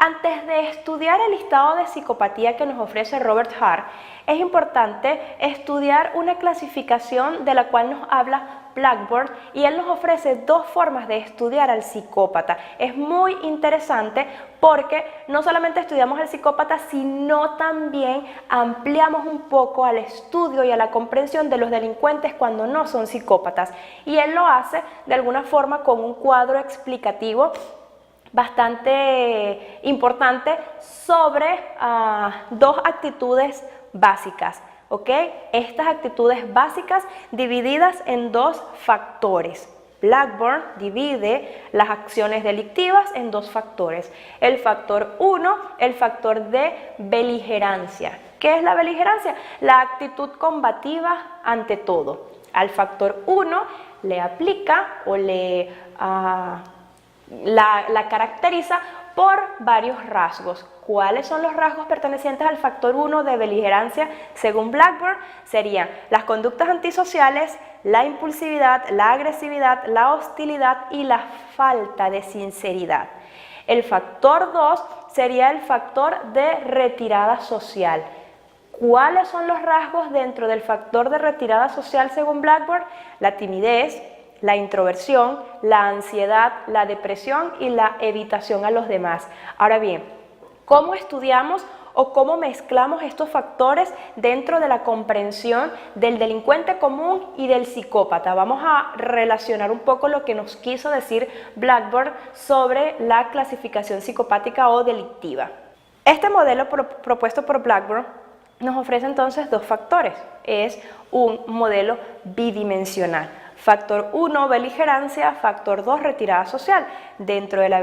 Antes de estudiar el listado de psicopatía que nos ofrece Robert Hart, es importante estudiar una clasificación de la cual nos habla Blackburn, y él nos ofrece dos formas de estudiar al psicópata. Es muy interesante porque no solamente estudiamos al psicópata, sino también ampliamos un poco al estudio y a la comprensión de los delincuentes cuando no son psicópatas. Y él lo hace de alguna forma con un cuadro explicativo bastante importante sobre dos actitudes básicas. ¿Ok? Estas actitudes básicas divididas en dos factores. Blackburn divide las acciones delictivas en dos factores. El factor 1, el factor de beligerancia. ¿Qué es la beligerancia? La actitud combativa ante todo. Al factor 1 le aplica o la caracteriza por varios rasgos. ¿Cuáles son los rasgos pertenecientes al factor 1 de beligerancia según Blackburn? Serían las conductas antisociales, la impulsividad, la agresividad, la hostilidad y la falta de sinceridad. El factor 2 sería el factor de retirada social. ¿Cuáles son los rasgos dentro del factor de retirada social según Blackburn? La timidez, la introversión, la ansiedad, la depresión y la evitación a los demás. Ahora bien, ¿cómo estudiamos o cómo mezclamos estos factores dentro de la comprensión del delincuente común y del psicópata? Vamos a relacionar un poco lo que nos quiso decir Blackburn sobre la clasificación psicopática o delictiva. Este modelo propuesto por Blackburn nos ofrece entonces dos factores. Es un modelo bidimensional. Factor 1, beligerancia. Factor 2, retirada social. Dentro de la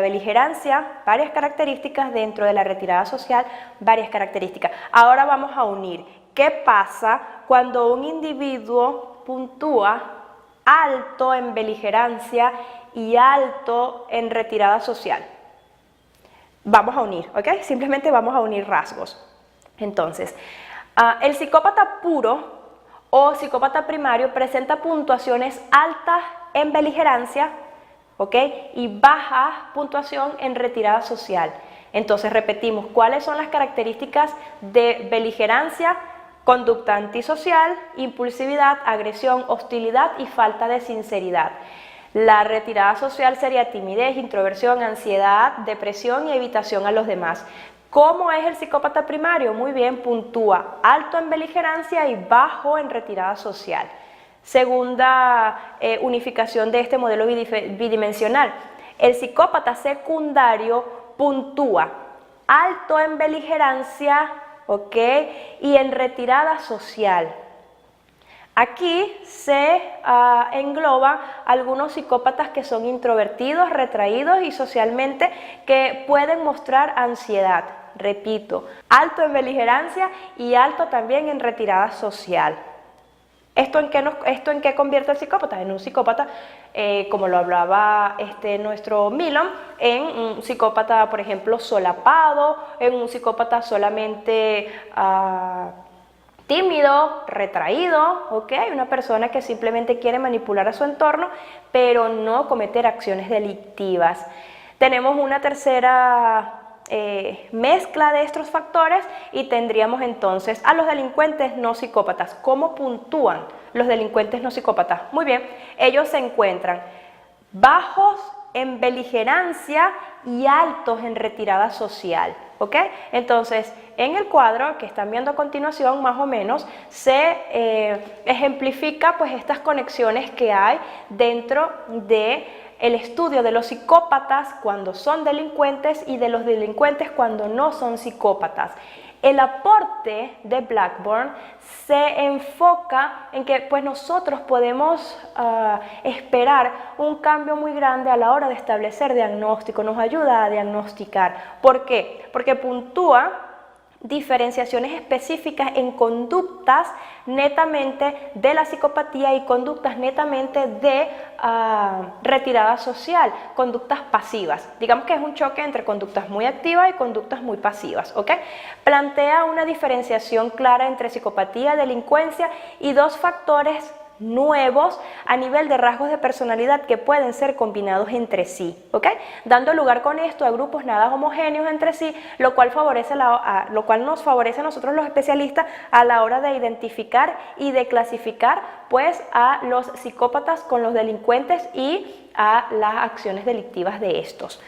beligerancia, varias características. Dentro de la retirada social, varias características. Ahora vamos a unir. ¿Qué pasa cuando un individuo puntúa alto en beligerancia y alto en retirada social? Vamos a unir, ¿ok? Simplemente vamos a unir rasgos. Entonces, el psicópata puro o psicópata primario presenta puntuaciones altas en beligerancia, ¿ok? Y baja puntuación en retirada social. Entonces repetimos, ¿cuáles son las características de beligerancia? Conducta antisocial, impulsividad, agresión, hostilidad y falta de sinceridad. La retirada social sería timidez, introversión, ansiedad, depresión y evitación a los demás. ¿Cómo es el psicópata primario? Muy bien, puntúa alto en beligerancia y bajo en retirada social. Segunda unificación de este modelo bidimensional. El psicópata secundario puntúa alto en beligerancia, ¿ok? Y en retirada social. Aquí se engloba algunos psicópatas que son introvertidos, retraídos y socialmente que pueden mostrar ansiedad. Repito, alto en beligerancia y alto también en retirada social. ¿Esto en qué convierte al psicópata? En un psicópata, como lo hablaba nuestro Milon, en un psicópata, por ejemplo, solapado, en un psicópata solamente tímido, retraído, ¿ok? Una persona que simplemente quiere manipular a su entorno, pero no cometer acciones delictivas. Tenemos una tercera mezcla de estos factores y tendríamos entonces a los delincuentes no psicópatas. ¿Cómo puntúan los delincuentes no psicópatas? Muy bien, ellos se encuentran bajos en beligerancia y altos en retirada social, ¿ok? Entonces, en el cuadro que están viendo a continuación, más o menos, se ejemplifica pues estas conexiones que hay dentro de el estudio de los psicópatas cuando son delincuentes y de los delincuentes cuando no son psicópatas. El aporte de Blackburn se enfoca en que pues nosotros podemos esperar un cambio muy grande a la hora de establecer diagnóstico, nos ayuda a diagnosticar. ¿Por qué? Porque puntúa diferenciaciones específicas en conductas netamente de la psicopatía y conductas netamente de retirada social, conductas pasivas. Digamos que es un choque entre conductas muy activas y conductas muy pasivas, ¿ok? Plantea una diferenciación clara entre psicopatía, delincuencia y dos factores nuevos a nivel de rasgos de personalidad que pueden ser combinados entre sí, ¿ok? Dando lugar con esto a grupos nada homogéneos entre sí, lo cual nos favorece a nosotros los especialistas a la hora de identificar y de clasificar pues a los psicópatas con los delincuentes y a las acciones delictivas de estos.